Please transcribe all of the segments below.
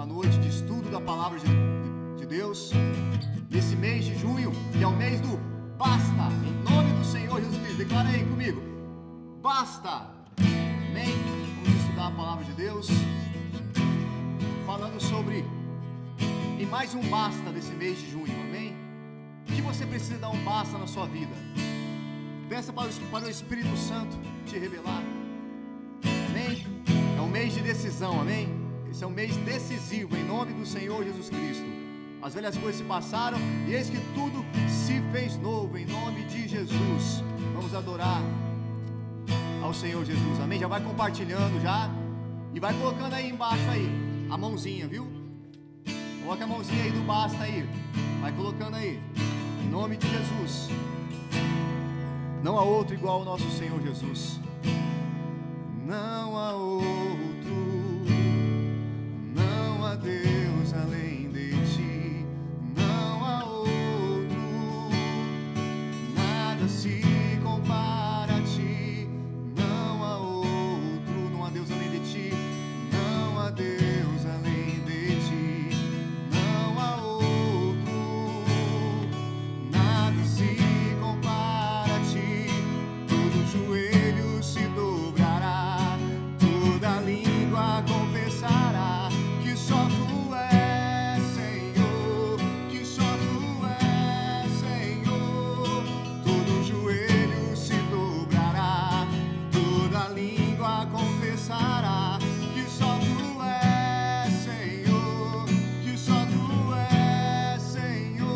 uma noite de estudo da palavra de Deus. Nesse mês de junho, que é o mês do basta, em nome do Senhor Jesus Cristo. Declara aí comigo: basta. Amém? Vamos estudar a palavra de Deus, falando sobre, em mais um basta desse mês de junho. Amém? O que você precisa dar um basta na sua vida? Peça para o Espírito Santo te revelar. Amém? É um mês de decisão, amém? Esse é um mês decisivo, em nome do Senhor Jesus Cristo. As velhas coisas se passaram e eis que tudo se fez novo, em nome de Jesus. Vamos adorar ao Senhor Jesus, amém? Já vai compartilhando já e vai colocando aí embaixo aí a mãozinha, viu? Coloca a mãozinha aí do basta aí, vai colocando aí, em nome de Jesus. Não há outro igual ao nosso Senhor Jesus. Não há outro, não há Deus além de ti, não há outro, nada se compara a ti, não há outro, não há Deus além de ti, não há Deus além de ti, não há outro, nada se compara a ti, todo joelho se dobrará, toda língua confessará que só tu és Senhor, que só tu és Senhor. Todo joelho se dobrará, toda língua confessará que só tu és Senhor, que só tu és Senhor.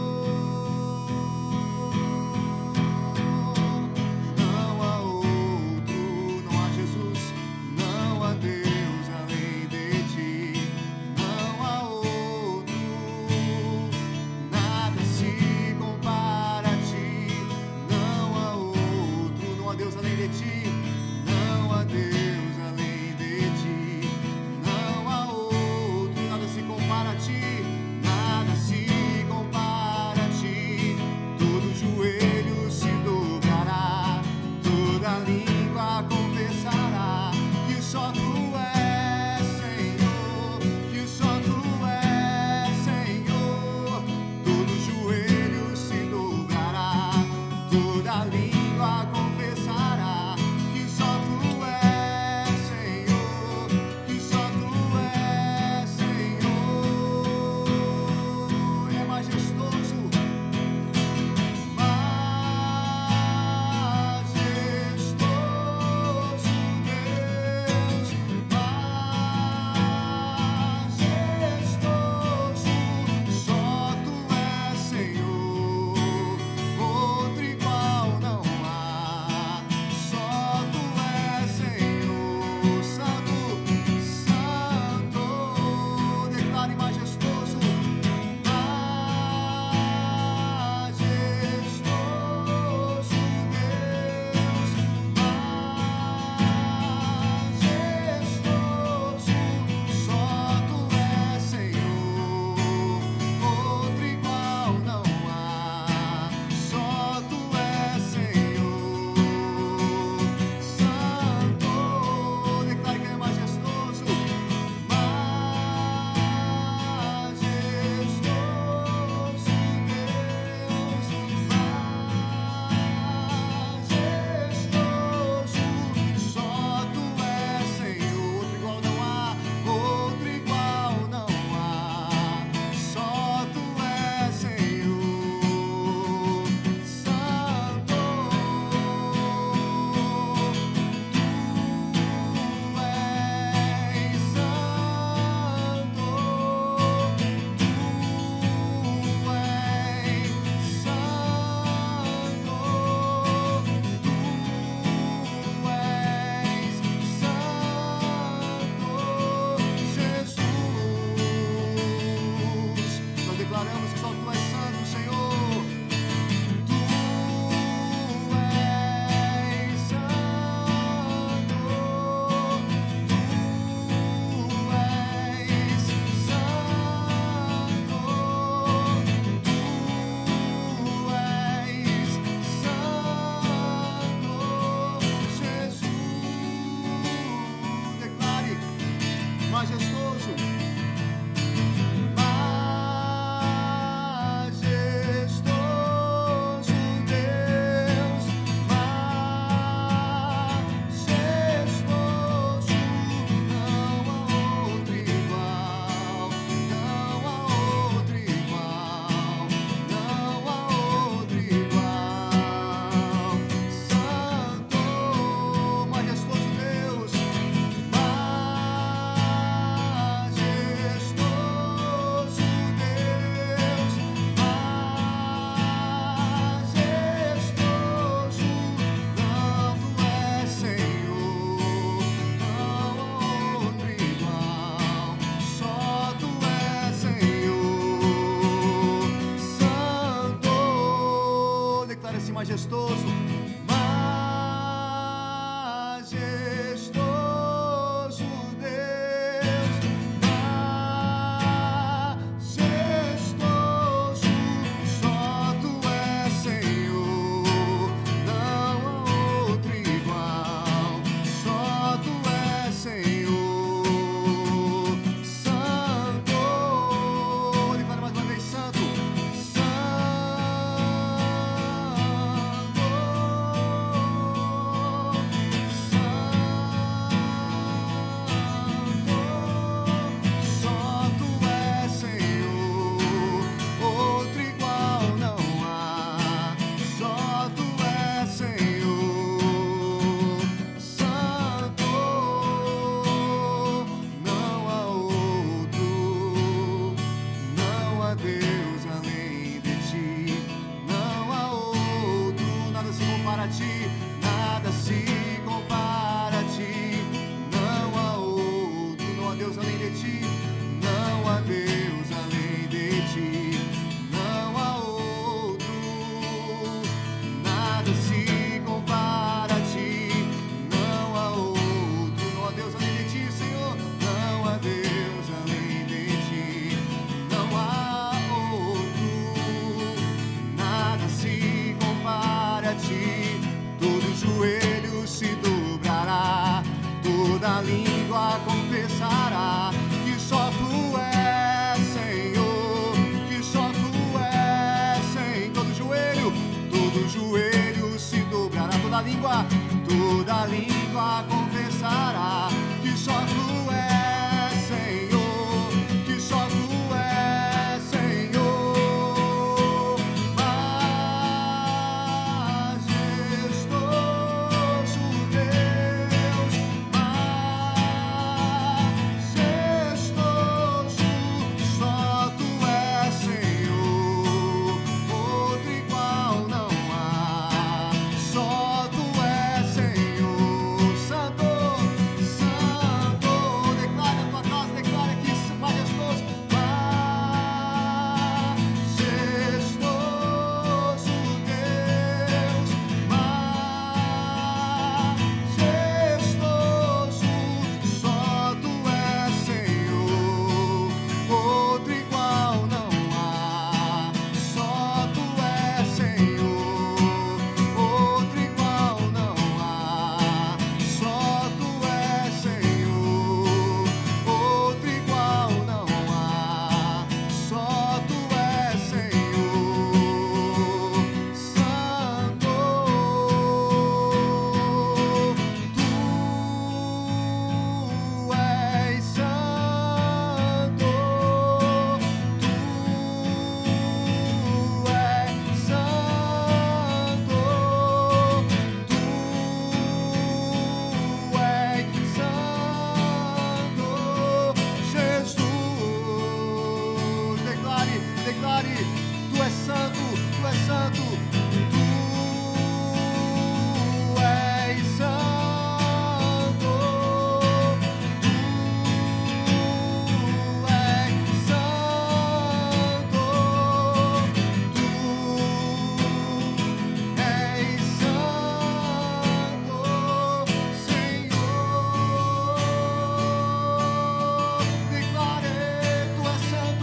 Não há outro, não há Jesus, não há Deus além de ti, não há outro, nada se compara a ti, não há outro, não há Deus além de ti, não há Deus além de ti, não há outro, nada se compara a ti, nada se compara a ti, todo joelho se dobrará, toda língua confessará que só tu és Senhor, que só tu és Senhor. Todo joelho se dobrará, toda língua confessará que só tu és Senhor, que só tu és Senhor. É majestoso, majestoso Deus, majestoso, só tu és Senhor, outro igual não há, só tu és Senhor, Santo, Santo, declare majestoso, majestoso Deus, majestoso, só tu és Senhor, outro igual não há, só tu és Senhor, Santo, declare que é majestoso, majestoso Deus, majestoso, só tu és Senhor, outro igual não há, outro igual não há, só tu és Senhor, Santo, tu és Santo, tu és Santo, tu és Santo, Jesus. Nós declaramos que só tu és santo, Senhor. Tu és santo, tu és santo, tu és santo, Jesus. Declare majestoso, toda língua confessará que só tu és Senhor, que só tu és Senhor. Todo joelho se dobrará, toda língua confessará que só tu és Senhor, que só tu és Senhor. Majestoso Deus, majestoso, só tu és Senhor, outro igual não há. Só tu és Senhor, Santo, Santo. Declara a tua casa, declara que majestoso, majestoso Deus, majestoso, só tu és Senhor, outro igual não há. Só tu és Senhor, outro igual não há. Só tu és Senhor, outro igual não há. Só tu és Senhor, Santo. Tu és Santo, tu és Santo, tu és Santo, Jesus. Declare, declare, tu és santo, tu és santo, tu és santo, tu és santo, tu és santo, Senhor. Declare, tu és santo,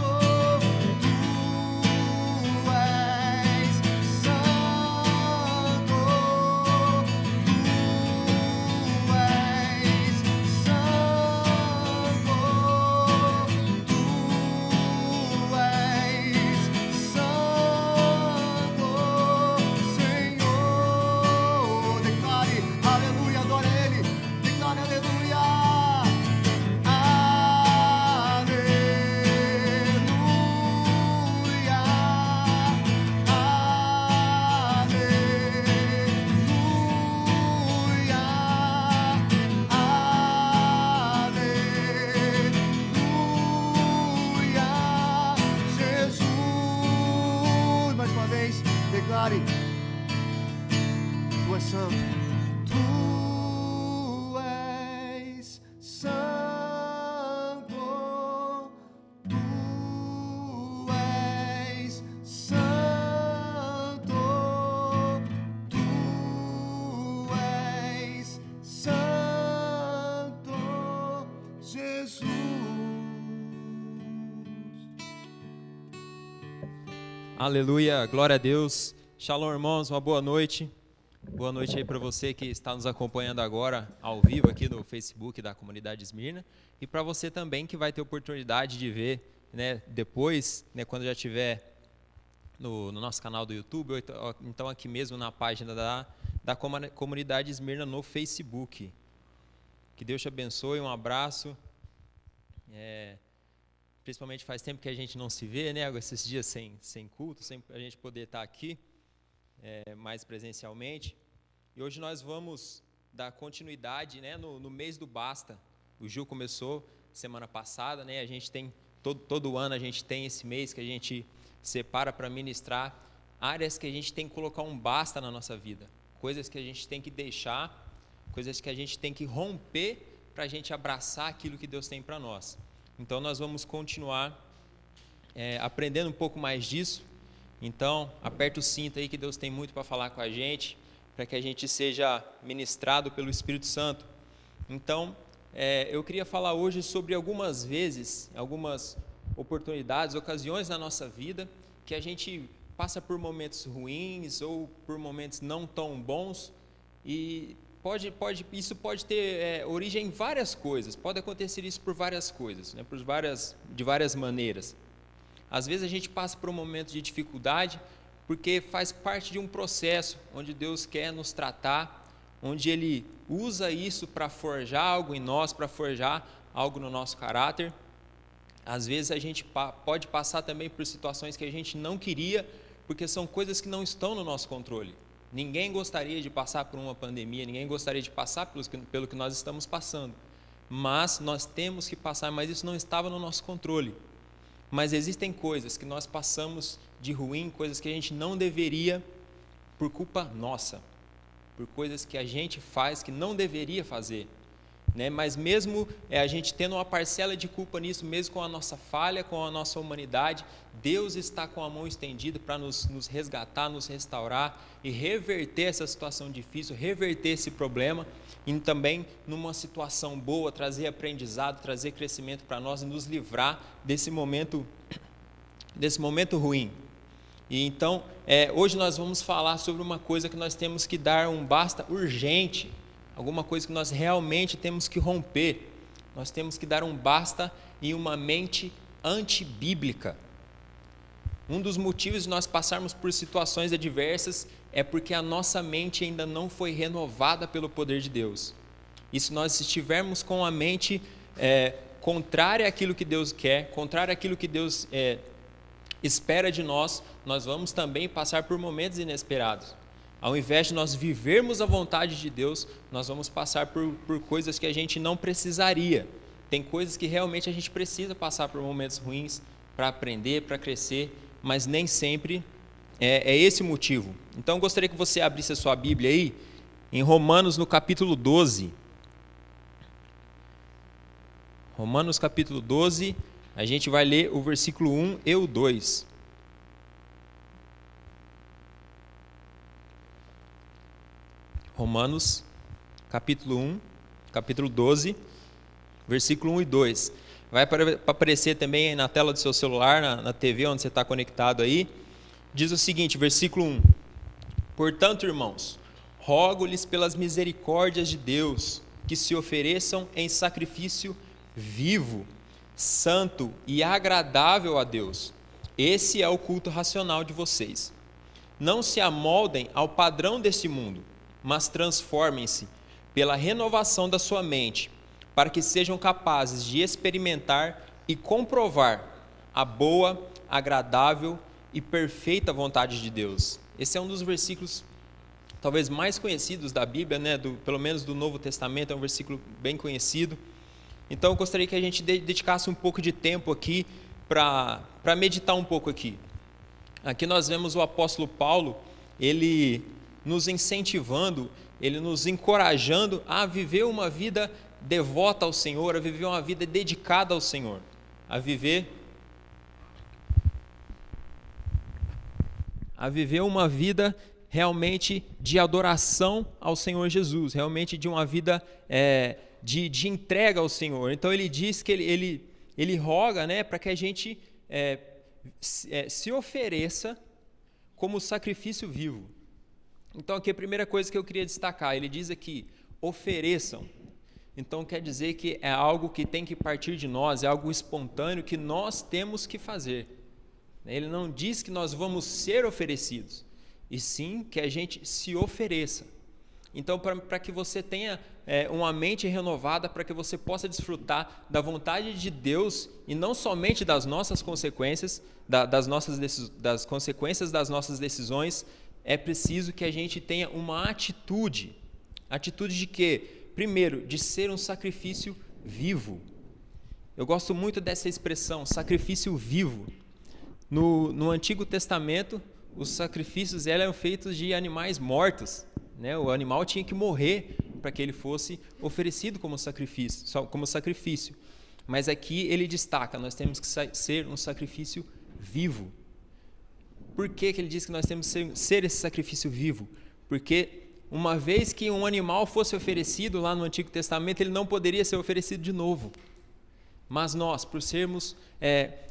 tu és santo, Senhor. Declare, aleluia, adore Ele. Declare, aleluia. Aleluia, aleluia, Jesus. Mais uma vez, declare, tu és santo, tu és santo, tu és santo, tu és santo, Jesus. Aleluia, glória a Deus. Shalom, irmãos, uma boa noite. Boa noite aí para você que está nos acompanhando agora ao vivo aqui no Facebook da Comunidade Esmirna, e para você também que vai ter oportunidade de ver, né, depois, né, quando já estiver no nosso canal do YouTube, ou então aqui mesmo na página da Comunidade Esmirna no Facebook. Que Deus te abençoe, um abraço. Principalmente faz tempo que a gente não se vê, né? Esses dias sem culto, sem a gente poder estar aqui mais presencialmente. E hoje nós vamos dar continuidade, né, no mês do Basta. O Gil começou semana passada, né? A gente tem, todo ano a gente tem esse mês que a gente separa para ministrar áreas que a gente tem que colocar um basta na nossa vida. Coisas que a gente tem que deixar, coisas que a gente tem que romper para a gente abraçar aquilo que Deus tem para nós. Então nós vamos continuar aprendendo um pouco mais disso. Então aperta o cinto aí que Deus tem muito para falar com a gente, para que a gente seja ministrado pelo Espírito Santo. Então eu queria falar hoje sobre algumas vezes, algumas oportunidades, ocasiões na nossa vida que a gente passa por momentos ruins ou por momentos não tão bons, e Isso pode ter origem em várias coisas, pode acontecer isso por várias coisas, né? De várias maneiras. Às vezes a gente passa por um momento de dificuldade porque faz parte de um processo onde Deus quer nos tratar, onde Ele usa isso para forjar algo em nós, para forjar algo no nosso caráter. Às vezes a gente pode passar também por situações que a gente não queria, porque são coisas que não estão no nosso controle. Ninguém gostaria de passar por uma pandemia, ninguém gostaria de passar pelo que nós estamos passando. Mas nós temos que passar, mas isso não estava no nosso controle. Mas existem coisas que nós passamos de ruim, coisas que a gente não deveria, por culpa nossa, por coisas que a gente faz que não deveria fazer. Né? Mas mesmo a gente tendo uma parcela de culpa nisso, mesmo com a nossa falha, com a nossa humanidade, Deus está com a mão estendida para nos resgatar, nos restaurar e reverter essa situação difícil, reverter esse problema e também numa situação boa, trazer aprendizado, trazer crescimento para nós e nos livrar desse momento ruim. E então, hoje nós vamos falar sobre uma coisa que nós temos que dar um basta urgente, alguma coisa que nós realmente temos que romper. Nós temos que dar um basta em uma mente antibíblica. Um dos motivos de nós passarmos por situações adversas é porque a nossa mente ainda não foi renovada pelo poder de Deus. E se nós estivermos com a mente contrária àquilo que Deus quer, contrária àquilo que Deus espera de nós, nós vamos também passar por momentos inesperados. Ao invés de nós vivermos a vontade de Deus, nós vamos passar por coisas que a gente não precisaria. Tem coisas que realmente a gente precisa passar por momentos ruins para aprender, para crescer, mas nem sempre é esse o motivo. Então, eu gostaria que você abrisse a sua Bíblia aí, em Romanos, no capítulo 12. Romanos, capítulo 12, a gente vai ler o versículo 1 e o 2. Romanos, capítulo 12, versículo 1 e 2. Vai aparecer também aí na tela do seu celular, na TV onde você está conectado aí. Diz o seguinte, versículo 1. Portanto, irmãos, rogo-lhes pelas misericórdias de Deus, que se ofereçam em sacrifício vivo, santo e agradável a Deus. Esse é o culto racional de vocês. Não se amoldem ao padrão deste mundo, mas transformem-se pela renovação da sua mente, para que sejam capazes de experimentar e comprovar a boa, agradável e perfeita vontade de Deus. Esse é um dos versículos talvez mais conhecidos da Bíblia, né? Pelo menos do Novo Testamento, é um versículo bem conhecido. Então eu gostaria que a gente dedicasse um pouco de tempo aqui para meditar um pouco aqui. Aqui nós vemos o apóstolo Paulo, ele nos incentivando, ele nos encorajando a viver uma vida devota ao Senhor, a viver uma vida dedicada ao Senhor, a viver uma vida realmente de adoração ao Senhor Jesus, realmente de uma vida de entrega ao Senhor. Então ele diz que ele roga, né, para que a gente se ofereça como sacrifício vivo. Então aqui a primeira coisa que eu queria destacar, ele diz aqui, ofereçam. Então quer dizer que é algo que tem que partir de nós, é algo espontâneo que nós temos que fazer. Ele não diz que nós vamos ser oferecidos, e sim que a gente se ofereça. Então para que você tenha uma mente renovada, para que você possa desfrutar da vontade de Deus e não somente das nossas consequências, das consequências das nossas decisões, é preciso que a gente tenha uma atitude. Atitude de quê? Primeiro, de ser um sacrifício vivo. Eu gosto muito dessa expressão, sacrifício vivo. No Antigo Testamento, os sacrifícios eram feitos de animais mortos, né? O animal tinha que morrer para que ele fosse oferecido como sacrifício. Mas aqui ele destaca, nós temos que ser um sacrifício vivo. Por que ele diz que nós temos que ser esse sacrifício vivo? Porque uma vez que um animal fosse oferecido lá no Antigo Testamento, ele não poderia ser oferecido de novo. Mas nós, por sermos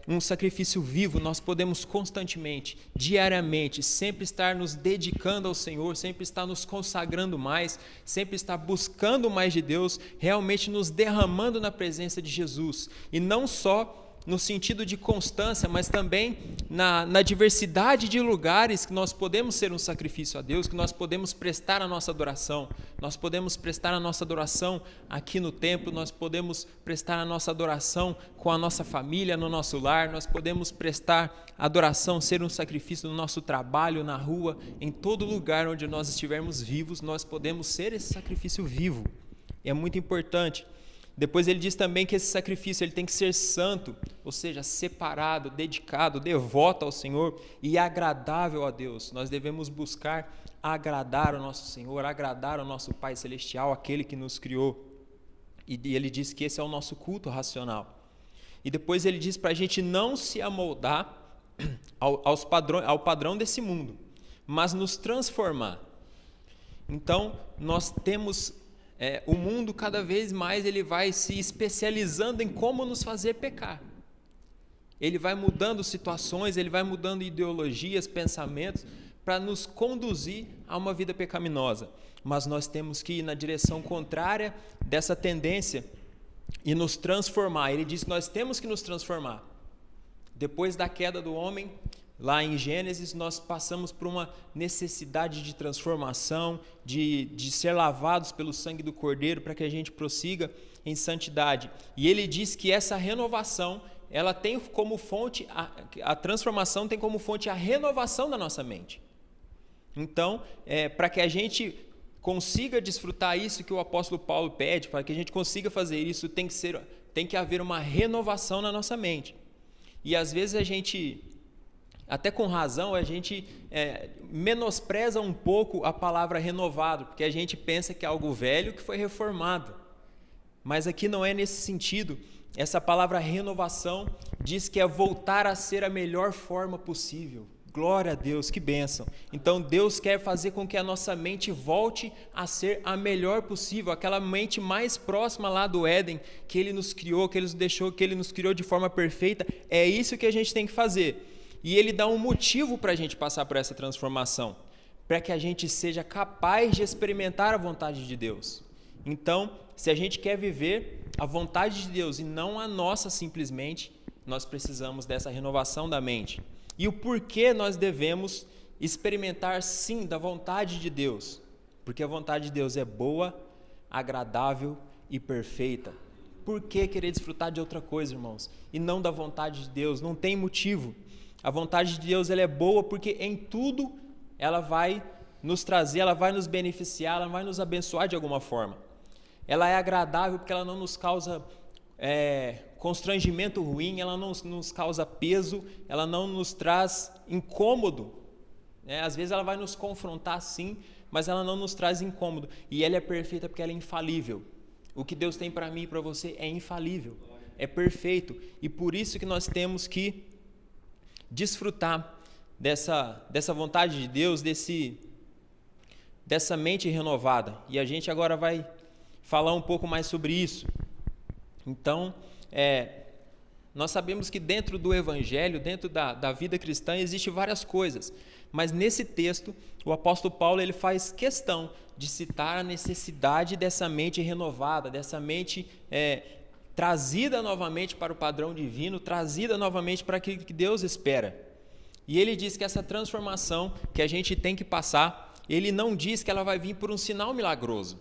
um sacrifício vivo, nós podemos constantemente, diariamente, sempre estar nos dedicando ao Senhor, sempre estar nos consagrando mais, sempre estar buscando mais de Deus, realmente nos derramando na presença de Jesus. E não só no sentido de constância, mas também na diversidade de lugares que nós podemos ser um sacrifício a Deus, que nós podemos prestar a nossa adoração. Nós podemos prestar a nossa adoração aqui no templo, nós podemos prestar a nossa adoração com a nossa família, no nosso lar, nós podemos prestar adoração, ser um sacrifício no nosso trabalho, na rua, em todo lugar onde nós estivermos vivos, nós podemos ser esse sacrifício vivo. E é muito importante. Depois ele diz também que esse sacrifício ele tem que ser santo, ou seja, separado, dedicado, devoto ao Senhor e agradável a Deus. Nós devemos buscar agradar o nosso Senhor, agradar o nosso Pai Celestial, aquele que nos criou. E ele diz que esse é o nosso culto racional. E depois ele diz para a gente não se amoldar ao padrão desse mundo, mas nos transformar. Então, nós temos... o mundo cada vez mais ele vai se especializando em como nos fazer pecar. Ele vai mudando situações, ele vai mudando ideologias, pensamentos, para nos conduzir a uma vida pecaminosa. Mas nós temos que ir na direção contrária dessa tendência e nos transformar. Ele diz que nós temos que nos transformar. Depois da queda do homem, lá em Gênesis, nós passamos por uma necessidade de transformação, de ser lavados pelo sangue do Cordeiro para que a gente prossiga em santidade. E ele diz que essa renovação, ela tem como fonte, a transformação tem como fonte a renovação da nossa mente. Então, para que a gente consiga desfrutar isso que o apóstolo Paulo pede, para que a gente consiga fazer isso, tem que haver uma renovação na nossa mente. E às vezes a gente... até com razão, a gente menospreza um pouco a palavra renovado, porque a gente pensa que é algo velho que foi reformado. Mas aqui não é nesse sentido. Essa palavra renovação diz que é voltar a ser a melhor forma possível. Glória a Deus, que bênção. Então Deus quer fazer com que a nossa mente volte a ser a melhor possível, aquela mente mais próxima lá do Éden, que Ele nos criou, que Ele nos deixou, que Ele nos criou de forma perfeita. É isso que a gente tem que fazer. E Ele dá um motivo para a gente passar por essa transformação, para que a gente seja capaz de experimentar a vontade de Deus. Então, se a gente quer viver a vontade de Deus e não a nossa simplesmente, nós precisamos dessa renovação da mente. E o porquê nós devemos experimentar sim da vontade de Deus? Porque a vontade de Deus é boa, agradável e perfeita. Por que querer desfrutar de outra coisa, irmãos? E não da vontade de Deus? Não tem motivo. A vontade de Deus ela é boa porque em tudo ela vai nos trazer, ela vai nos beneficiar, ela vai nos abençoar de alguma forma. Ela é agradável porque ela não nos causa constrangimento ruim, ela não nos causa peso, ela não nos traz incômodo. Às vezes ela vai nos confrontar sim, mas ela não nos traz incômodo. E ela é perfeita porque ela é infalível. O que Deus tem para mim e para você é infalível, é perfeito. E por isso que nós temos que desfrutar dessa vontade de Deus, dessa mente renovada. E a gente agora vai falar um pouco mais sobre isso. Então, nós sabemos que dentro do Evangelho, dentro da vida cristã, existem várias coisas. Mas nesse texto, o apóstolo Paulo ele faz questão de citar a necessidade dessa mente renovada, dessa mente trazida novamente para o padrão divino, trazida novamente para aquilo que Deus espera. E ele diz que essa transformação que a gente tem que passar, ele não diz que ela vai vir por um sinal milagroso.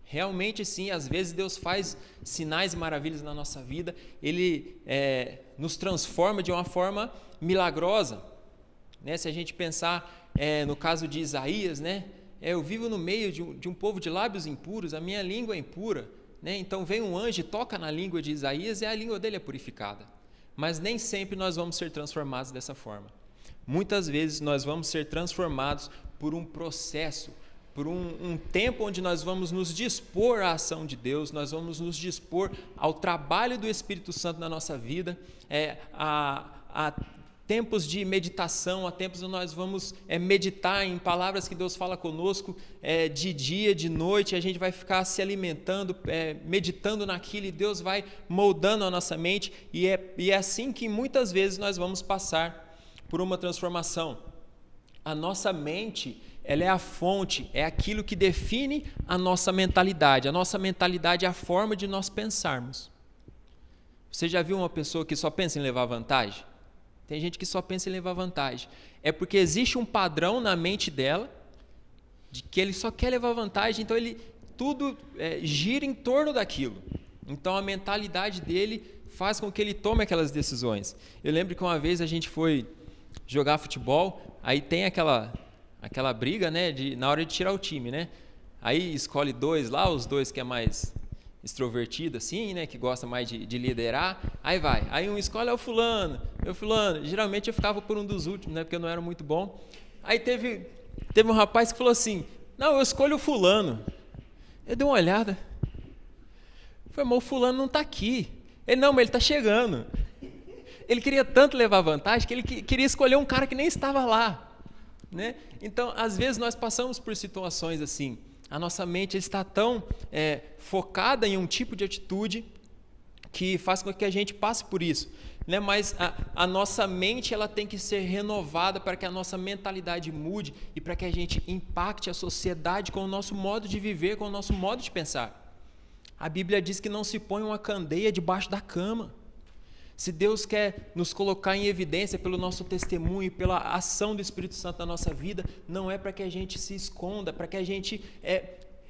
Realmente sim, às vezes Deus faz sinais e maravilhas na nossa vida, Ele nos transforma de uma forma milagrosa. Se a gente pensar no caso de Isaías, eu vivo no meio de um povo de lábios impuros, a minha língua é impura. Então vem um anjo e toca na língua de Isaías e a língua dele é purificada. Mas nem sempre nós vamos ser transformados dessa forma. Muitas vezes nós vamos ser transformados por um processo, por um tempo onde nós vamos nos dispor à ação de Deus, nós vamos nos dispor ao trabalho do Espírito Santo na nossa vida, a tempos de meditação, há tempos onde nós vamos meditar em palavras que Deus fala conosco de dia, de noite, a gente vai ficar se alimentando, meditando naquilo, e Deus vai moldando a nossa mente, e é assim que muitas vezes nós vamos passar por uma transformação. A nossa mente, ela é a fonte, é aquilo que define a nossa mentalidade. A nossa mentalidade é a forma de nós pensarmos. Você já viu uma pessoa que só pensa em levar vantagem? Tem gente que só pensa em levar vantagem. É porque existe um padrão na mente dela, de que ele só quer levar vantagem, então tudo gira em torno daquilo. Então a mentalidade dele faz com que ele tome aquelas decisões. Eu lembro que uma vez a gente foi jogar futebol, aí tem aquela briga, né, na hora de tirar o time, né? Aí escolhe dois lá, os dois que é mais extrovertido assim, né, que gosta mais de liderar, aí um escolhe o fulano, geralmente eu ficava por um dos últimos, né, porque eu não era muito bom. Aí teve um rapaz que falou assim, não, eu escolho o fulano. Eu dei uma olhada, foi, mas o fulano não está aqui. Mas ele está chegando. Ele queria tanto levar vantagem que ele queria escolher um cara que nem estava lá, né? Então, às vezes nós passamos por situações assim. A nossa mente está tão focada em um tipo de atitude que faz com que a gente passe por isso, né? Mas a nossa mente, ela tem que ser renovada para que a nossa mentalidade mude e para que a gente impacte a sociedade com o nosso modo de viver, com o nosso modo de pensar. A Bíblia diz que não se põe uma candeia debaixo da cama. Se Deus quer nos colocar em evidência pelo nosso testemunho e pela ação do Espírito Santo na nossa vida, não é para que a gente se esconda, para que a gente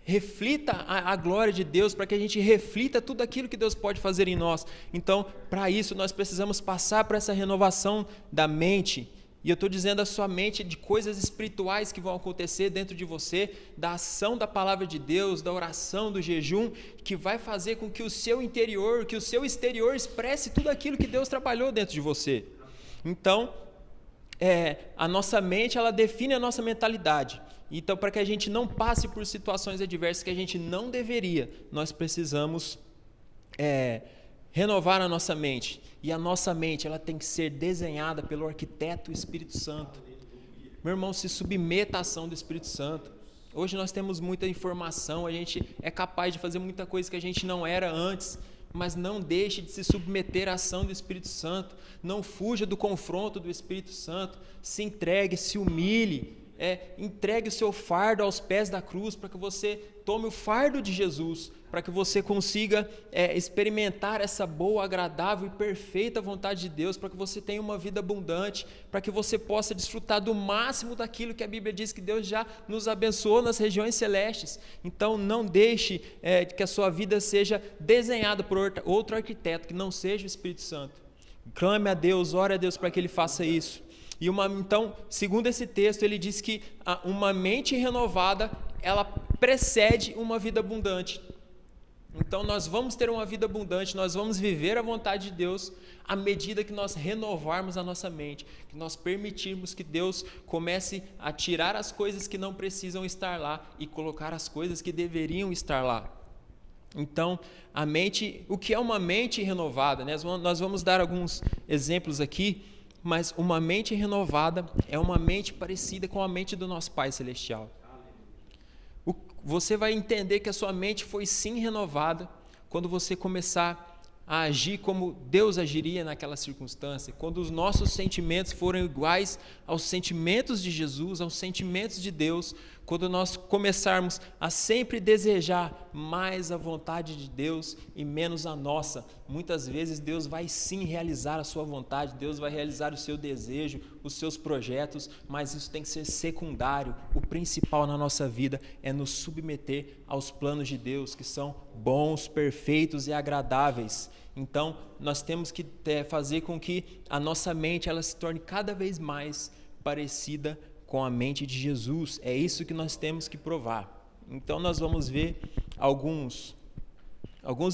reflita a glória de Deus, para que a gente reflita tudo aquilo que Deus pode fazer em nós. Então, para isso, nós precisamos passar por essa renovação da mente. E eu estou dizendo a sua mente de coisas espirituais que vão acontecer dentro de você, da ação da palavra de Deus, da oração, do jejum, que vai fazer com que o seu interior, que o seu exterior expresse tudo aquilo que Deus trabalhou dentro de você. Então, a nossa mente, ela define a nossa mentalidade. Então, para que a gente não passe por situações adversas que a gente não deveria, nós precisamos renovar a nossa mente. E a nossa mente, ela tem que ser desenhada pelo arquiteto Espírito Santo. Meu irmão, se submeta à ação do Espírito Santo. Hoje nós temos muita informação, a gente é capaz de fazer muita coisa que a gente não era antes, mas não deixe de se submeter à ação do Espírito Santo. Não fuja do confronto do Espírito Santo. Se entregue, se humilhe. Entregue o seu fardo aos pés da cruz, para que você tome o fardo de Jesus, para que você consiga experimentar essa boa, agradável e perfeita vontade de Deus, para que você tenha uma vida abundante, para que você possa desfrutar do máximo daquilo que a Bíblia diz que Deus já nos abençoou nas regiões celestes. Então não deixe que a sua vida seja desenhada por outro arquiteto, que não seja o Espírito Santo. Clame a Deus, ore a Deus para que Ele faça isso. Então, segundo esse texto, ele diz que uma mente renovada, ela precede uma vida abundante. Então, nós vamos ter uma vida abundante, nós vamos viver a vontade de Deus à medida que nós renovarmos a nossa mente, que nós permitirmos que Deus comece a tirar as coisas que não precisam estar lá e colocar as coisas que deveriam estar lá. Então, a mente, o que é uma mente renovada, né? Nós vamos dar alguns exemplos aqui. Mas uma mente renovada é uma mente parecida com a mente do nosso Pai Celestial. Você vai entender que a sua mente foi sim renovada quando você começar a agir como Deus agiria naquela circunstância, quando os nossos sentimentos forem iguais aos sentimentos de Jesus, aos sentimentos de Deus, quando nós começarmos a sempre desejar mais a vontade de Deus e menos a nossa. Muitas vezes Deus vai sim realizar a sua vontade, Deus vai realizar o seu desejo, os seus projetos, mas isso tem que ser secundário. O principal na nossa vida é nos submeter aos planos de Deus, que são bons, perfeitos e agradáveis. Então, nós temos que fazer com que a nossa mente ela se torne cada vez mais parecida com a mente de Jesus. É isso que nós temos que provar. Então, nós vamos ver alguns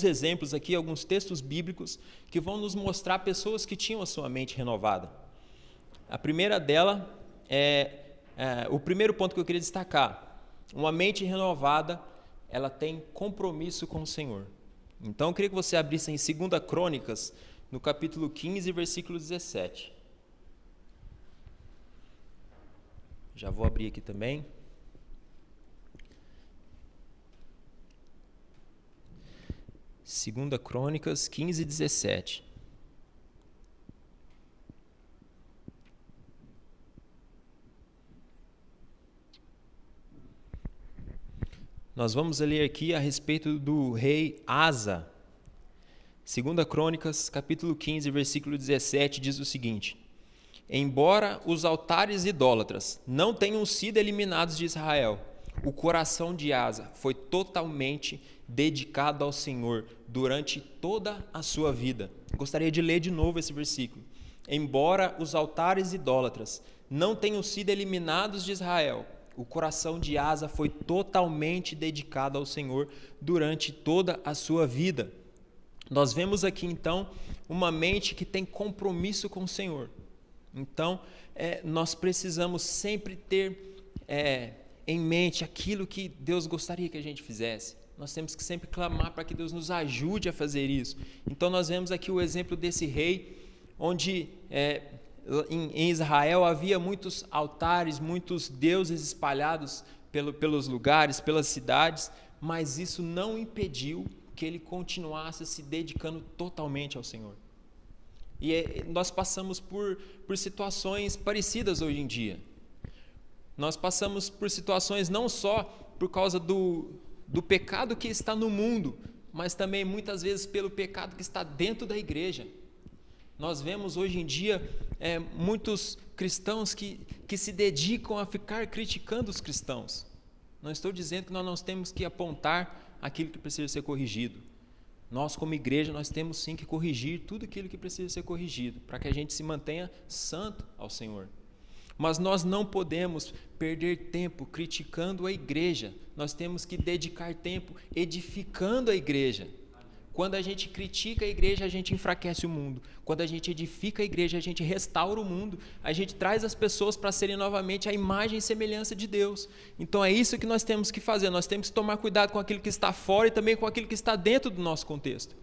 exemplos aqui, alguns textos bíblicos que vão nos mostrar pessoas que tinham a sua mente renovada. A primeira dela o primeiro ponto que eu queria destacar. Uma mente renovada, ela tem compromisso com o Senhor. Então, eu queria que você abrisse em 2 Crônicas, no capítulo 15, versículo 17. Já vou abrir aqui também. Segunda Crônicas 15:17. Nós vamos ler aqui a respeito do rei Asa. Segunda Crônicas, capítulo 15, versículo 17, diz o seguinte: Embora os altares idólatras não tenham sido eliminados de Israel, o coração de Asa foi totalmente dedicado ao Senhor durante toda a sua vida. Gostaria de ler de novo esse versículo. Embora os altares idólatras não tenham sido eliminados de Israel, o coração de Asa foi totalmente dedicado ao Senhor durante toda a sua vida. Nós vemos aqui, então, uma mente que tem compromisso com o Senhor. Então, nós precisamos sempre ter em mente aquilo que Deus gostaria que a gente fizesse. Nós temos que sempre clamar para que Deus nos ajude a fazer isso. Então, nós vemos aqui o exemplo desse rei, onde em Israel havia muitos altares, muitos deuses espalhados pelos lugares, pelas cidades, mas isso não impediu que ele continuasse se dedicando totalmente ao Senhor. E nós passamos por situações parecidas hoje em dia. Nós passamos por situações não só por causa do pecado que está no mundo, mas também muitas vezes pelo pecado que está dentro da igreja. Nós vemos hoje em dia muitos cristãos que se dedicam a ficar criticando os cristãos. Não estou dizendo que nós temos que apontar aquilo que precisa ser corrigido. Nós, como igreja, nós temos sim que corrigir tudo aquilo que precisa ser corrigido, para que a gente se mantenha santo ao Senhor. Mas nós não podemos perder tempo criticando a igreja. Nós temos que dedicar tempo edificando a igreja. Quando a gente critica a igreja, a gente enfraquece o mundo. Quando a gente edifica a igreja, a gente restaura o mundo. A gente traz as pessoas para serem novamente a imagem e semelhança de Deus. Então é isso que nós temos que fazer. Nós temos que tomar cuidado com aquilo que está fora e também com aquilo que está dentro do nosso contexto.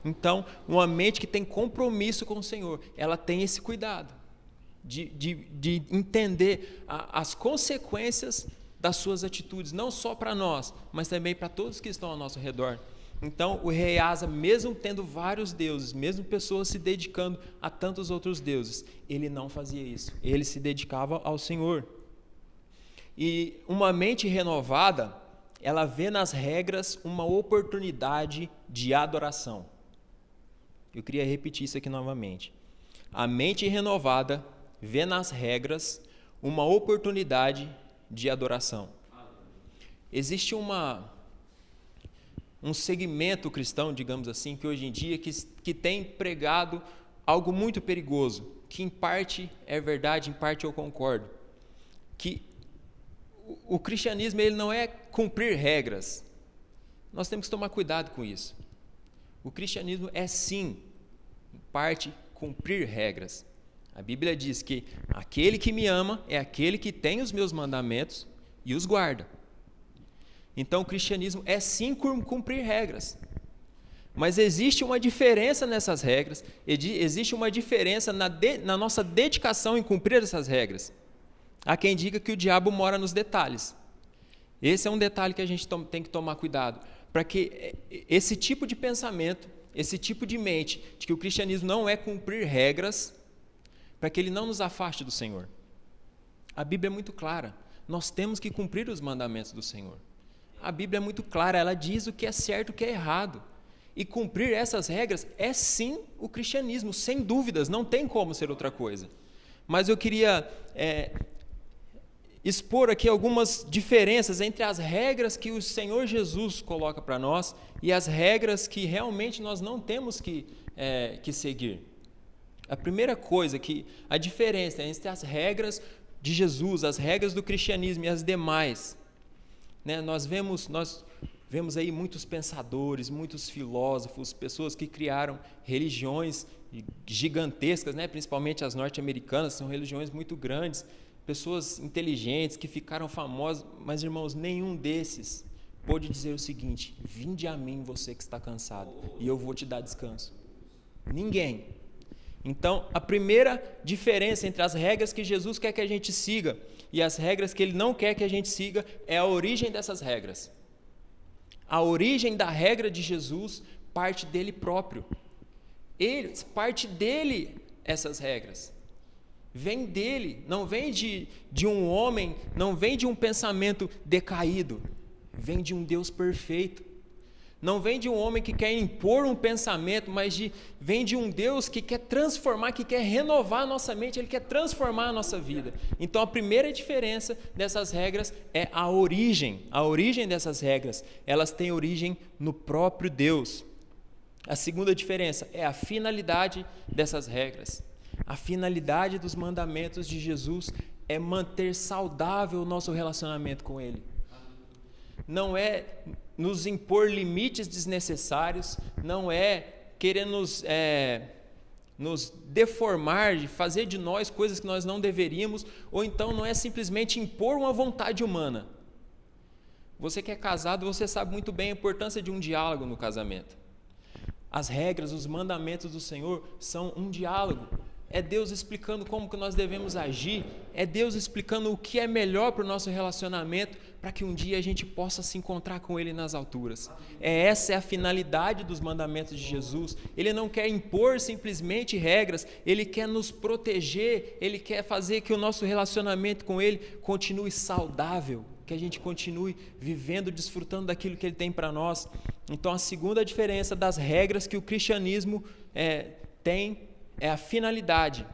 Então, uma mente que tem compromisso com o Senhor, ela tem esse cuidado de entender as consequências das suas atitudes, não só para nós, mas também para todos que estão ao nosso redor. Então, o rei Asa, mesmo tendo vários deuses, mesmo pessoas se dedicando a tantos outros deuses, ele não fazia isso. Ele se dedicava ao Senhor. E uma mente renovada, ela vê nas regras uma oportunidade de adoração. Eu queria repetir isso aqui novamente. A mente renovada vê nas regras uma oportunidade de adoração. Existe um segmento cristão, digamos assim, que hoje em dia que tem pregado algo muito perigoso, que em parte é verdade, em parte eu concordo, que o cristianismo ele não é cumprir regras. Nós temos que tomar cuidado com isso. O cristianismo é sim, em parte, cumprir regras. A Bíblia diz que aquele que me ama é aquele que tem os meus mandamentos e os guarda. Então, o cristianismo é sim cumprir regras. Mas existe uma diferença nessas regras, existe uma diferença na nossa dedicação em cumprir essas regras. Há quem diga que o diabo mora nos detalhes. Esse é um detalhe que a gente tem que tomar cuidado, para que esse tipo de pensamento, esse tipo de mente, de que o cristianismo não é cumprir regras, para que ele não nos afaste do Senhor. A Bíblia é muito clara, nós temos que cumprir os mandamentos do Senhor. A Bíblia é muito clara, ela diz o que é certo e o que é errado. E cumprir essas regras é sim o cristianismo, sem dúvidas, não tem como ser outra coisa. Mas eu queria expor aqui algumas diferenças entre as regras que o Senhor Jesus coloca para nós e as regras que realmente nós não temos que seguir. A primeira coisa, a diferença entre as regras de Jesus, as regras do cristianismo e as demais, né? Nós vemos aí muitos pensadores, muitos filósofos, pessoas que criaram religiões gigantescas, né? Principalmente as norte-americanas, são religiões muito grandes, pessoas inteligentes que ficaram famosas, mas, irmãos, nenhum desses pôde dizer o seguinte: vinde a mim você que está cansado e eu vou te dar descanso. Ninguém. Então, a primeira diferença entre as regras que Jesus quer que a gente siga e as regras que Ele não quer que a gente siga é a origem dessas regras. A origem da regra de Jesus parte dele próprio. Parte dele essas regras. Vem dele, não vem de um homem, não vem de um pensamento decaído. Vem de um Deus perfeito. Não vem de um homem que quer impor um pensamento, mas vem de um Deus que quer transformar, que quer renovar a nossa mente, Ele quer transformar a nossa vida. Então a primeira diferença dessas regras é a origem dessas regras. Elas têm origem no próprio Deus. A segunda diferença é a finalidade dessas regras. A finalidade dos mandamentos de Jesus é manter saudável o nosso relacionamento com Ele. Não é nos impor limites desnecessários, não é querer nos deformar, fazer de nós coisas que nós não deveríamos, ou então não é simplesmente impor uma vontade humana. Você que é casado, você sabe muito bem a importância de um diálogo no casamento. As regras, os mandamentos do Senhor são um diálogo. É Deus explicando como que nós devemos agir, é Deus explicando o que é melhor para o nosso relacionamento, para que um dia a gente possa se encontrar com Ele nas alturas. Essa é a finalidade dos mandamentos de Jesus. Ele não quer impor simplesmente regras, Ele quer nos proteger, Ele quer fazer que o nosso relacionamento com Ele continue saudável, que a gente continue vivendo, desfrutando daquilo que Ele tem para nós. Então a segunda diferença das regras que o cristianismo tem é a finalidade.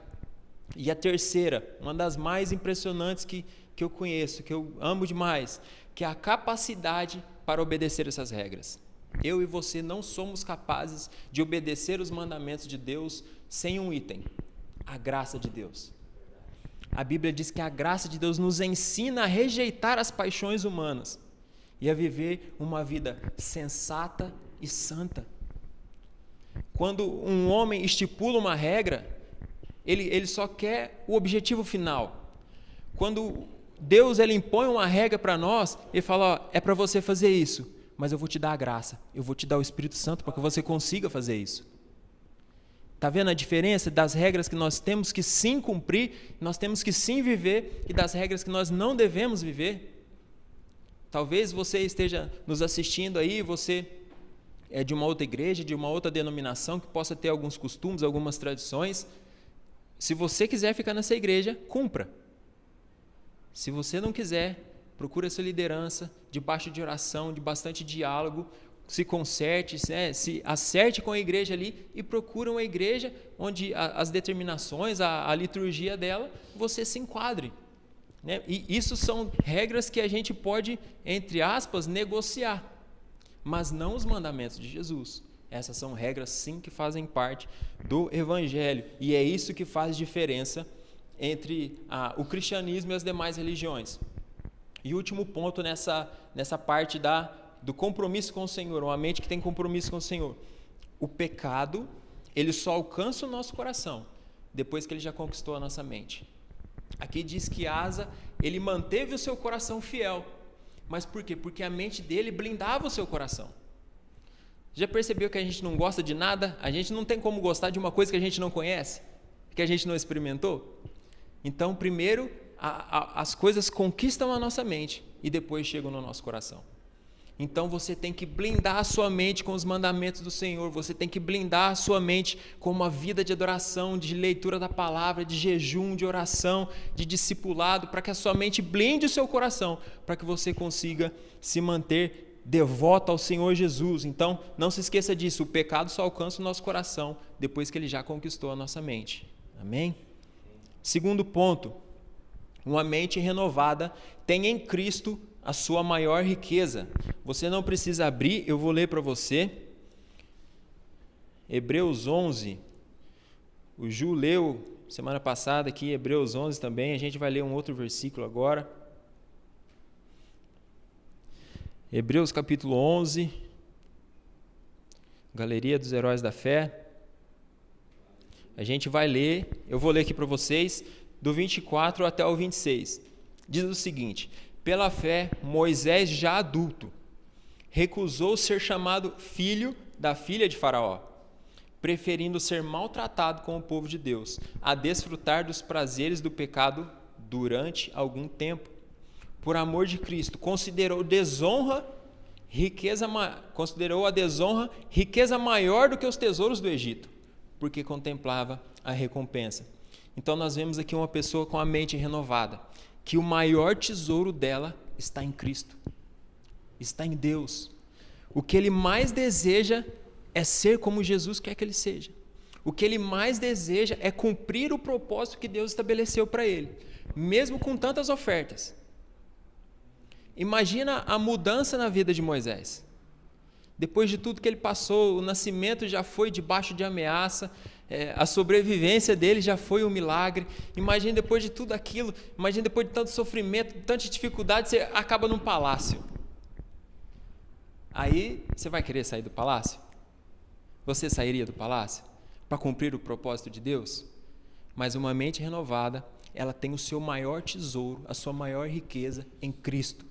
E a terceira, uma das mais impressionantes que eu conheço, que eu amo demais, que é a capacidade para obedecer essas regras. Eu e você não somos capazes de obedecer os mandamentos de Deus sem um item: a graça de Deus. A Bíblia diz que a graça de Deus nos ensina a rejeitar as paixões humanas e a viver uma vida sensata e santa. Quando um homem estipula uma regra, ele só quer o objetivo final. Quando Deus ele impõe uma regra para nós, Ele fala: é para você fazer isso, mas eu vou te dar a graça, eu vou te dar o Espírito Santo para que você consiga fazer isso. Está vendo a diferença das regras que nós temos que sim cumprir, nós temos que sim viver, e das regras que nós não devemos viver? Talvez você esteja nos assistindo aí, você é de uma outra igreja, de uma outra denominação, que possa ter alguns costumes, algumas tradições. Se você quiser ficar nessa igreja, cumpra. Se você não quiser, procure a sua liderança, debaixo de oração, de bastante diálogo, se conserte, se acerte com a igreja ali e procure uma igreja onde as determinações, a liturgia dela, você se enquadre. Né? E isso são regras que a gente pode, entre aspas, negociar, mas não os mandamentos de Jesus. Essas são regras, sim, que fazem parte do Evangelho, e é isso que faz diferença entre o cristianismo e as demais religiões. E último ponto nessa parte do compromisso com o Senhor, uma mente que tem compromisso com o Senhor. O pecado, ele só alcança o nosso coração depois que ele já conquistou a nossa mente. Aqui diz que Asa, ele manteve o seu coração fiel. Mas por quê? Porque a mente dele blindava o seu coração. Já percebeu que a gente não gosta de nada? A gente não tem como gostar de uma coisa que a gente não conhece, que a gente não experimentou? Então, primeiro, as coisas conquistam a nossa mente e depois chegam no nosso coração. Então, você tem que blindar a sua mente com os mandamentos do Senhor, você tem que blindar a sua mente com uma vida de adoração, de leitura da palavra, de jejum, de oração, de discipulado, para que a sua mente blinde o seu coração, para que você consiga se manter devoto ao Senhor Jesus. Então, não se esqueça disso, o pecado só alcança o nosso coração depois que ele já conquistou a nossa mente. Amém? Segundo ponto, uma mente renovada tem em Cristo a sua maior riqueza. Você não precisa abrir, eu vou ler para você. Hebreus 11. O Ju leu semana passada aqui, Hebreus 11 também. A gente vai ler um outro versículo agora. Hebreus capítulo 11. Galeria dos Heróis da Fé. A gente vai ler, eu vou ler aqui para vocês, do 24 até o 26. Diz o seguinte: pela fé, Moisés, já adulto, recusou ser chamado filho da filha de Faraó, preferindo ser maltratado com o povo de Deus, a desfrutar dos prazeres do pecado durante algum tempo. Por amor de Cristo, considerou a desonra riqueza maior do que os tesouros do Egito, porque contemplava a recompensa. Então nós vemos aqui uma pessoa com a mente renovada, que o maior tesouro dela está em Cristo, está em Deus. O que ele mais deseja é ser como Jesus quer que ele seja. O que ele mais deseja é cumprir o propósito que Deus estabeleceu para ele, mesmo com tantas ofertas. Imagina a mudança na vida de Moisés. Depois de tudo que ele passou, o nascimento já foi debaixo de ameaça, a sobrevivência dele já foi um milagre. Imagina depois de tudo aquilo, imagina depois de tanto sofrimento, tanta dificuldade, você acaba num palácio. Aí você vai querer sair do palácio? Você sairia do palácio para cumprir o propósito de Deus? Mas uma mente renovada, ela tem o seu maior tesouro, a sua maior riqueza em Cristo.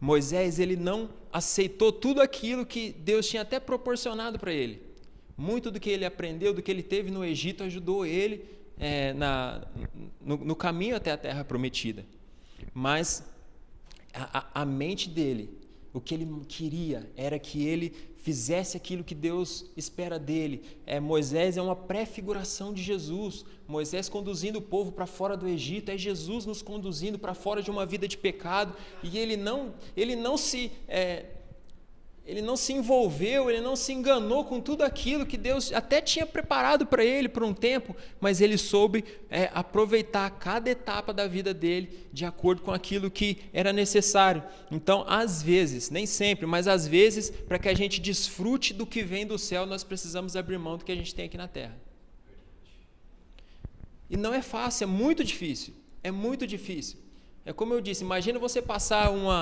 Moisés, ele não aceitou tudo aquilo que Deus tinha até proporcionado para ele. Muito do que ele aprendeu, do que ele teve no Egito, ajudou ele no caminho até a terra prometida. Mas a mente dele, o que ele queria era que ele fizesse aquilo que Deus espera dele. Moisés é uma prefiguração de Jesus. Moisés conduzindo o povo para fora do Egito, é Jesus nos conduzindo para fora de uma vida de pecado, e ele não se envolveu, ele não se enganou com tudo aquilo que Deus até tinha preparado para ele por um tempo, mas ele soube aproveitar cada etapa da vida dele de acordo com aquilo que era necessário. Então, às vezes, nem sempre, mas às vezes, para que a gente desfrute do que vem do céu, nós precisamos abrir mão do que a gente tem aqui na terra. E não é fácil, é muito difícil. É muito difícil. É como eu disse, imagina você passar um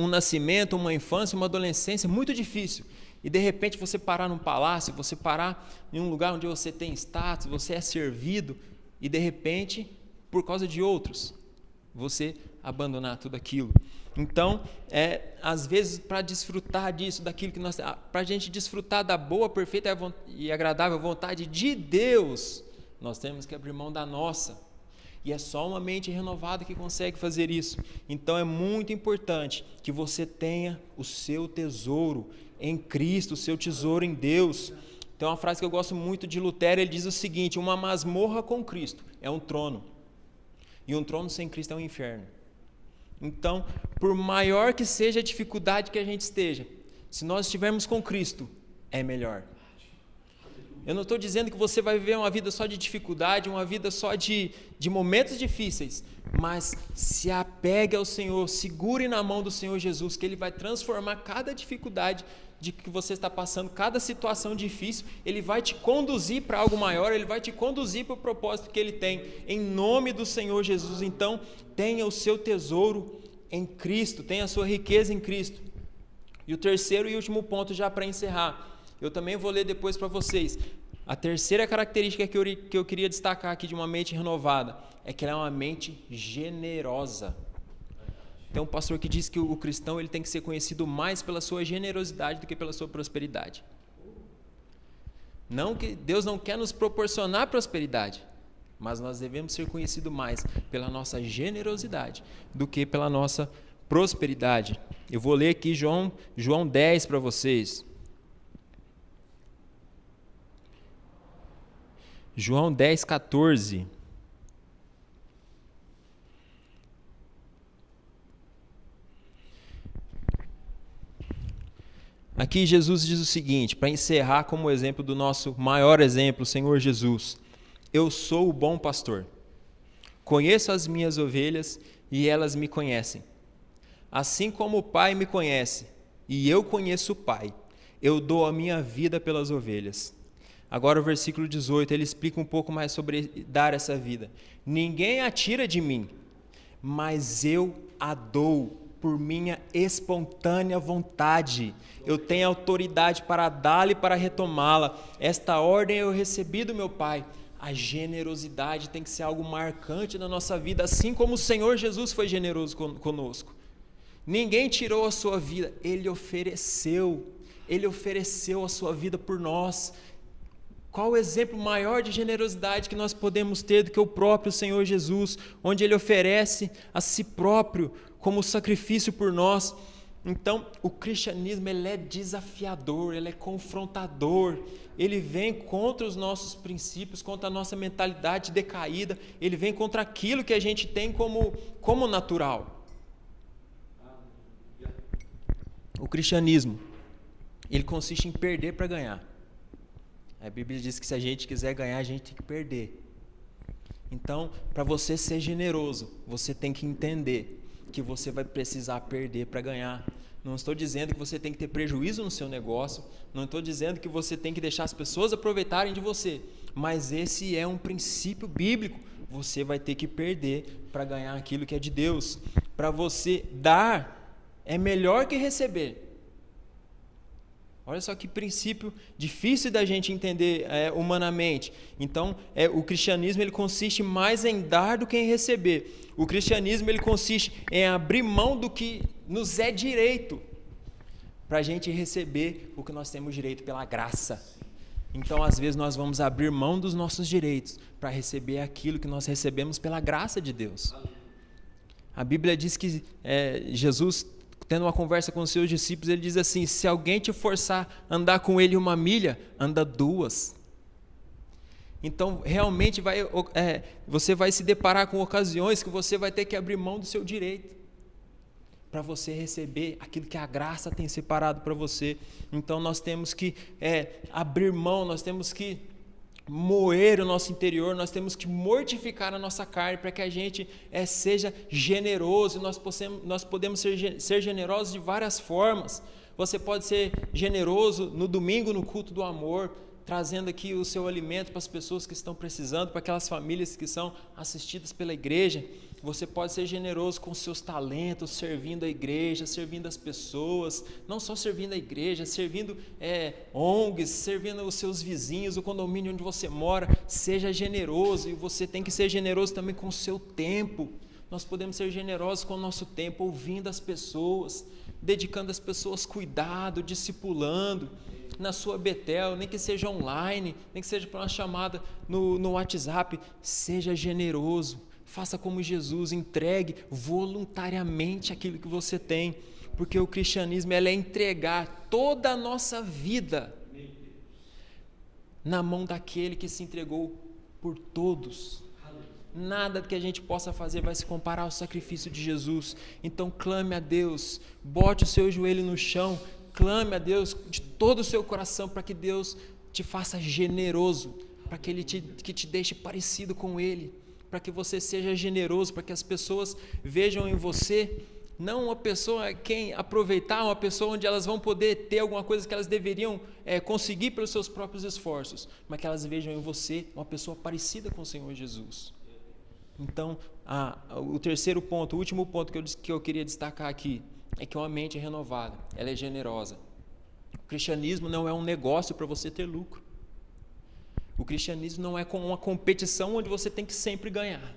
nascimento, uma infância, uma adolescência muito difícil, e de repente você parar num palácio, você parar em um lugar onde você tem status, você é servido, e de repente, por causa de outros, você abandonar tudo aquilo. Então, às vezes, para desfrutar disso, daquilo que para a gente desfrutar da boa, perfeita e agradável vontade de Deus, nós temos que abrir mão da nossa. E é só uma mente renovada que consegue fazer isso. Então é muito importante que você tenha o seu tesouro em Cristo, o seu tesouro em Deus. Tem uma frase que eu gosto muito de Lutero, ele diz o seguinte: uma masmorra com Cristo é um trono, e um trono sem Cristo é um inferno. Então, por maior que seja a dificuldade que a gente esteja, se nós estivermos com Cristo, é melhor. Eu não estou dizendo que você vai viver uma vida só de dificuldade, uma vida só de momentos difíceis, mas se apegue ao Senhor, segure na mão do Senhor Jesus, que Ele vai transformar cada dificuldade de que você está passando, cada situação difícil, Ele vai te conduzir para algo maior, Ele vai te conduzir para o propósito que Ele tem, em nome do Senhor Jesus. Então, tenha o seu tesouro em Cristo, tenha a sua riqueza em Cristo. E o terceiro e último ponto, já para encerrar, eu também vou ler depois para vocês. A terceira característica que eu queria destacar aqui de uma mente renovada é que ela é uma mente generosa. Tem um pastor que diz que o cristão ele tem que ser conhecido mais pela sua generosidade do que pela sua prosperidade. Não que Deus não quer nos proporcionar prosperidade, mas nós devemos ser conhecidos mais pela nossa generosidade do que pela nossa prosperidade. Eu vou ler aqui João 10 para vocês. João 10, 14. Aqui Jesus diz o seguinte, para encerrar como exemplo do nosso maior exemplo, o Senhor Jesus: eu sou o bom pastor, conheço as minhas ovelhas e elas me conhecem. Assim como o Pai me conhece e eu conheço o Pai, eu dou a minha vida pelas ovelhas. Agora o versículo 18, ele explica um pouco mais sobre dar essa vida. Ninguém a tira de mim, mas eu a dou por minha espontânea vontade. Eu tenho autoridade para dá-la e para retomá-la. Esta ordem eu recebi do meu Pai. A generosidade tem que ser algo marcante na nossa vida, assim como o Senhor Jesus foi generoso conosco. Ninguém tirou a sua vida, Ele ofereceu. Ele ofereceu a sua vida por nós. Qual o exemplo maior de generosidade que nós podemos ter do que o próprio Senhor Jesus, onde Ele oferece a si próprio como sacrifício por nós? Então, o cristianismo, ele é desafiador, ele é confrontador, ele vem contra os nossos princípios, contra a nossa mentalidade decaída, ele vem contra aquilo que a gente tem como natural. O cristianismo, ele consiste em perder para ganhar. A Bíblia diz que se a gente quiser ganhar, a gente tem que perder. Então, para você ser generoso, você tem que entender que você vai precisar perder para ganhar. Não estou dizendo que você tem que ter prejuízo no seu negócio, não estou dizendo que você tem que deixar as pessoas aproveitarem de você, mas esse é um princípio bíblico. Você vai ter que perder para ganhar aquilo que é de Deus. Para você dar, é melhor que receber. Olha só que princípio difícil da gente entender humanamente. Então, o cristianismo, ele consiste mais em dar do que em receber. O cristianismo, ele consiste em abrir mão do que nos é direito para a gente receber o que nós temos direito pela graça. Então, às vezes, nós vamos abrir mão dos nossos direitos para receber aquilo que nós recebemos pela graça de Deus. A Bíblia diz que Jesus, tendo uma conversa com os seus discípulos, ele diz assim: se alguém te forçar a andar com ele 1 milha, anda 2. Então, realmente, você vai se deparar com ocasiões que você vai ter que abrir mão do seu direito para você receber aquilo que a graça tem separado para você. Então, nós temos que abrir mão, nós temos que moer o nosso interior, nós temos que mortificar a nossa carne para que a gente seja generoso. Nós podemos ser generosos de várias formas. Você pode ser generoso no domingo, no culto do amor, trazendo aqui o seu alimento para as pessoas que estão precisando, para aquelas famílias que são assistidas pela igreja. Você pode ser generoso com seus talentos, servindo a igreja, servindo as pessoas, não só servindo a igreja, servindo ONGs, servindo os seus vizinhos, o condomínio onde você mora. Seja generoso, e você tem que ser generoso também com o seu tempo. Nós podemos ser generosos com o nosso tempo, ouvindo as pessoas, dedicando às pessoas cuidado, discipulando, na sua Betel, nem que seja online, nem que seja para uma chamada no WhatsApp. Seja generoso. Faça como Jesus, entregue voluntariamente aquilo que você tem, porque o cristianismo é entregar toda a nossa vida na mão daquele que se entregou por todos. Nada que a gente possa fazer vai se comparar ao sacrifício de Jesus. Então clame a Deus, bote o seu joelho no chão, clame a Deus de todo o seu coração para que Deus te faça generoso, para que Ele te deixe parecido com Ele, para que você seja generoso, para que as pessoas vejam em você não uma pessoa a quem aproveitar, uma pessoa onde elas vão poder ter alguma coisa que elas deveriam conseguir pelos seus próprios esforços, mas que elas vejam em você uma pessoa parecida com o Senhor Jesus. Então, o terceiro ponto, o último ponto que eu queria destacar aqui, é que uma mente renovada, ela é generosa. O cristianismo não é um negócio para você ter lucro. O cristianismo não é uma competição onde você tem que sempre ganhar.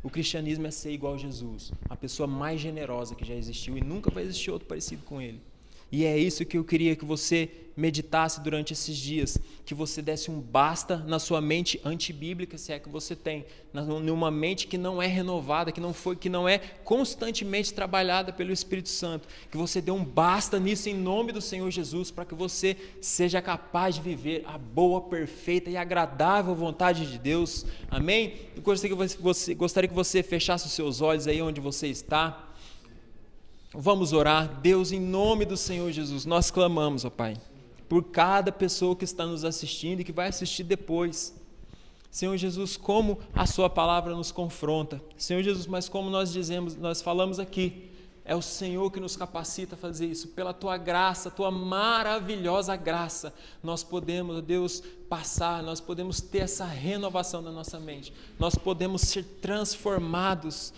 O cristianismo é ser igual a Jesus, a pessoa mais generosa que já existiu, e nunca vai existir outro parecido com ele. E é isso que eu queria que você meditasse durante esses dias, que você desse um basta na sua mente antibíblica, se é que você tem, numa mente que não é renovada, que não é constantemente trabalhada pelo Espírito Santo, que você dê um basta nisso em nome do Senhor Jesus, para que você seja capaz de viver a boa, perfeita e agradável vontade de Deus. Amém? Eu gostaria que você fechasse os seus olhos aí onde você está. Vamos orar. Deus, em nome do Senhor Jesus, nós clamamos, ó Pai, por cada pessoa que está nos assistindo e que vai assistir depois. Senhor Jesus, como a sua palavra nos confronta. Senhor Jesus, mas como nós falamos aqui, é o Senhor que nos capacita a fazer isso. Pela tua graça, tua maravilhosa graça, nós podemos, Deus, passar, nós podemos ter essa renovação da nossa mente. Nós podemos ser transformados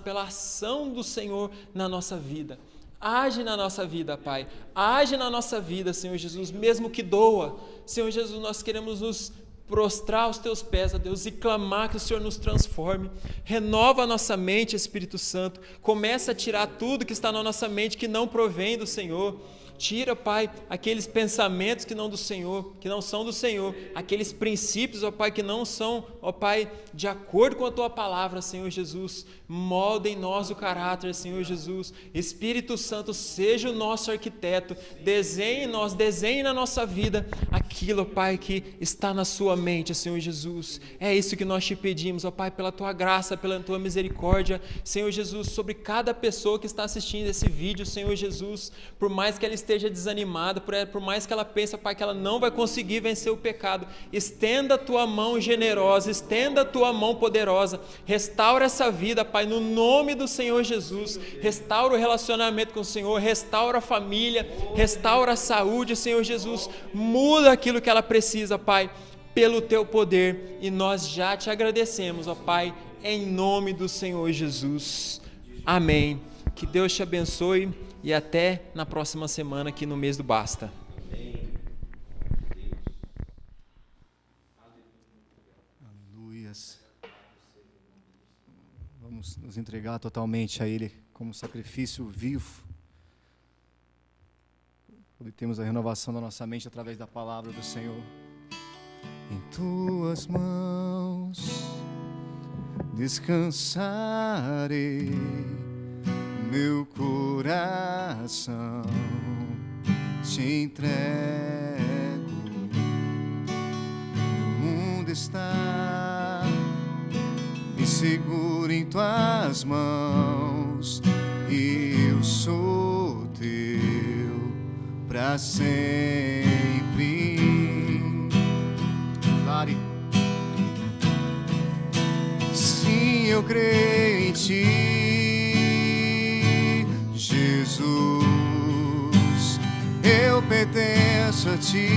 pela ação do Senhor na nossa vida. Age na nossa vida, Pai. Age na nossa vida, Senhor Jesus, mesmo que doa. Senhor Jesus, nós queremos nos prostrar aos teus pés, ó Deus, e clamar que o Senhor nos transforme. Renova a nossa mente, Espírito Santo. Começa a tirar tudo que está na nossa mente que não provém do Senhor. Tira, Pai, aqueles pensamentos que não do Senhor, que não são do Senhor, aqueles princípios, ó Pai, que não são, ó Pai, de acordo com a Tua palavra, Senhor Jesus. Molda em nós o caráter, Senhor Jesus. Espírito Santo, seja o nosso arquiteto. Desenhe em nós, desenhe na nossa vida aquilo, ó Pai, que está na Sua mente, Senhor Jesus. É isso que nós te pedimos, ó Pai, pela Tua graça, pela Tua misericórdia, Senhor Jesus, sobre cada pessoa que está assistindo esse vídeo, Senhor Jesus, por mais que ela esteja desanimada, por mais que ela pense, Pai, que ela não vai conseguir vencer o pecado, estenda a Tua mão generosa, estenda a Tua mão poderosa, restaura essa vida, Pai, no nome do Senhor Jesus. Restaura o relacionamento com o Senhor, restaura a família, restaura a saúde, Senhor Jesus. Muda aquilo que ela precisa, Pai, pelo Teu poder, e nós já te agradecemos, ó Pai, em nome do Senhor Jesus. Amém. Que Deus te abençoe e até na próxima semana aqui no Mês do Basta. Aleluias. Vamos nos entregar totalmente a Ele como sacrifício vivo. Obtemos a renovação da nossa mente através da palavra do Senhor. Em Tuas mãos descansarei, meu coração te entrego. O mundo está inseguro em Tuas mãos, e eu sou Teu para sempre. Lari. Sim, eu creio em Ti, Jesus, eu pertenço a Ti,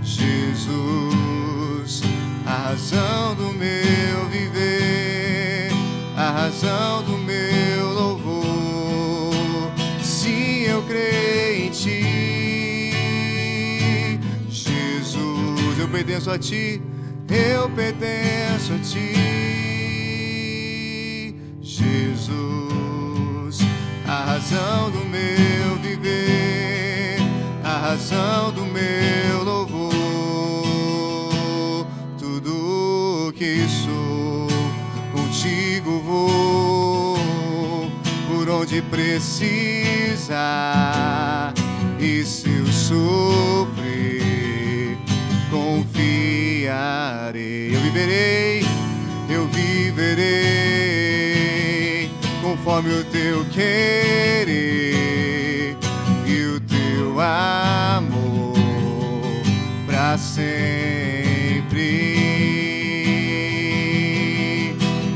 Jesus, a razão do meu viver, a razão do meu louvor. Sim, eu creio em Ti, Jesus, eu pertenço a Ti, eu pertenço a Ti, Jesus, a razão do meu viver, a razão do meu louvor. Tudo que sou, contigo vou, por onde precisa, e se eu sofrer, confiarei. Eu viverei conforme o Teu querer e o Teu amor para sempre.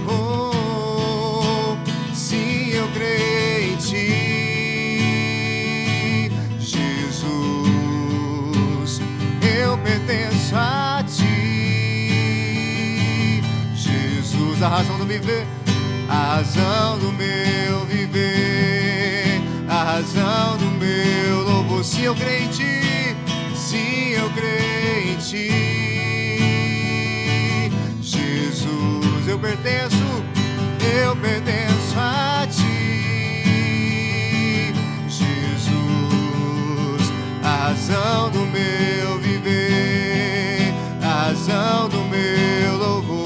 Oh, sim, eu creio em Ti, Jesus, eu pertenço a Ti, Jesus, a razão do viver, a razão do meu viver, a razão do meu louvor. Sim, eu creio em Ti, sim, eu creio em Ti, Jesus, eu pertenço a Ti, Jesus, a razão do meu viver, a razão do meu louvor.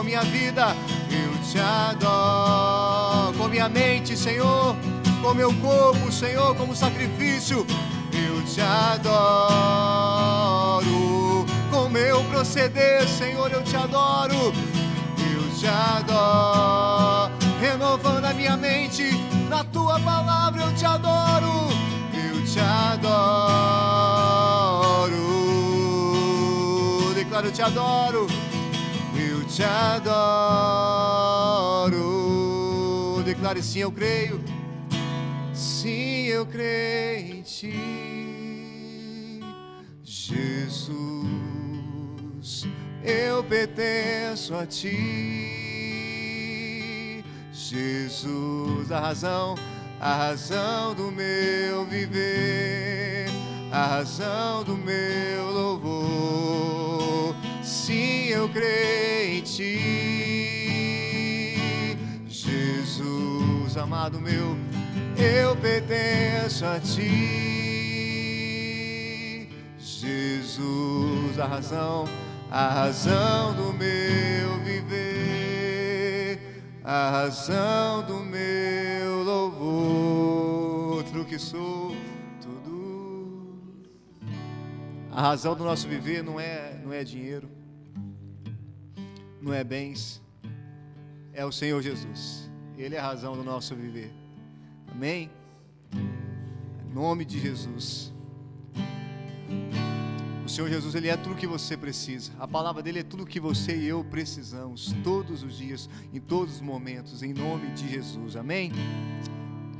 Minha vida, eu te adoro, com minha mente, Senhor, com meu corpo, Senhor, como sacrifício, eu te adoro, com meu proceder, Senhor, eu te adoro. Eu te adoro, renovando a minha mente na tua palavra. Eu te adoro, eu te adoro. Declaro, eu te adoro, eu te adoro. Declare, sim, eu creio. Sim, eu creio em ti, Jesus. Eu pertenço a ti, Jesus. A razão do meu viver, a razão do meu louvor. Sim, eu creio em ti, Jesus, amado meu. Eu pertenço a ti, Jesus. A razão do meu viver, a razão do meu louvor. Tudo que sou, tudo. A razão do nosso viver não é dinheiro, não é bens, é o Senhor Jesus. Ele é a razão do nosso viver. Amém? Em nome de Jesus. O Senhor Jesus, Ele é tudo que você precisa. A palavra dEle é tudo que você e eu precisamos, todos os dias, em todos os momentos, em nome de Jesus. Amém?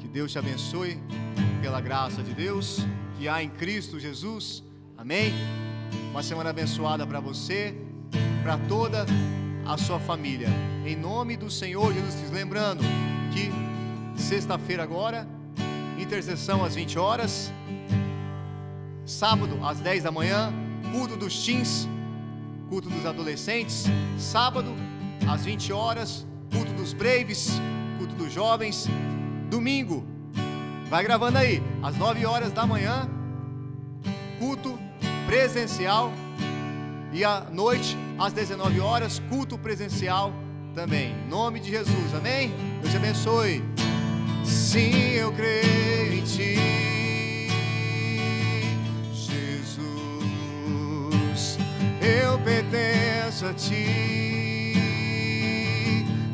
Que Deus te abençoe, pela graça de Deus, que há em Cristo Jesus. Amém? Uma semana abençoada para você, para toda a sua família. Em nome do Senhor Jesus. Lembrando que sexta-feira agora, intercessão às 20 horas. Sábado às 10 da manhã, culto dos teens, culto dos adolescentes. Sábado às 20 horas, culto dos Braves, culto dos jovens. Domingo, vai gravando aí, às 9 horas da manhã, culto presencial. E à noite, às 19 horas, culto presencial também. Em nome de Jesus, amém? Deus te abençoe. Sim, eu creio em ti, Jesus. Eu pertenço a ti,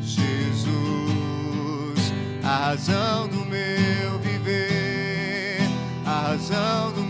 Jesus. A razão do meu viver, a razão do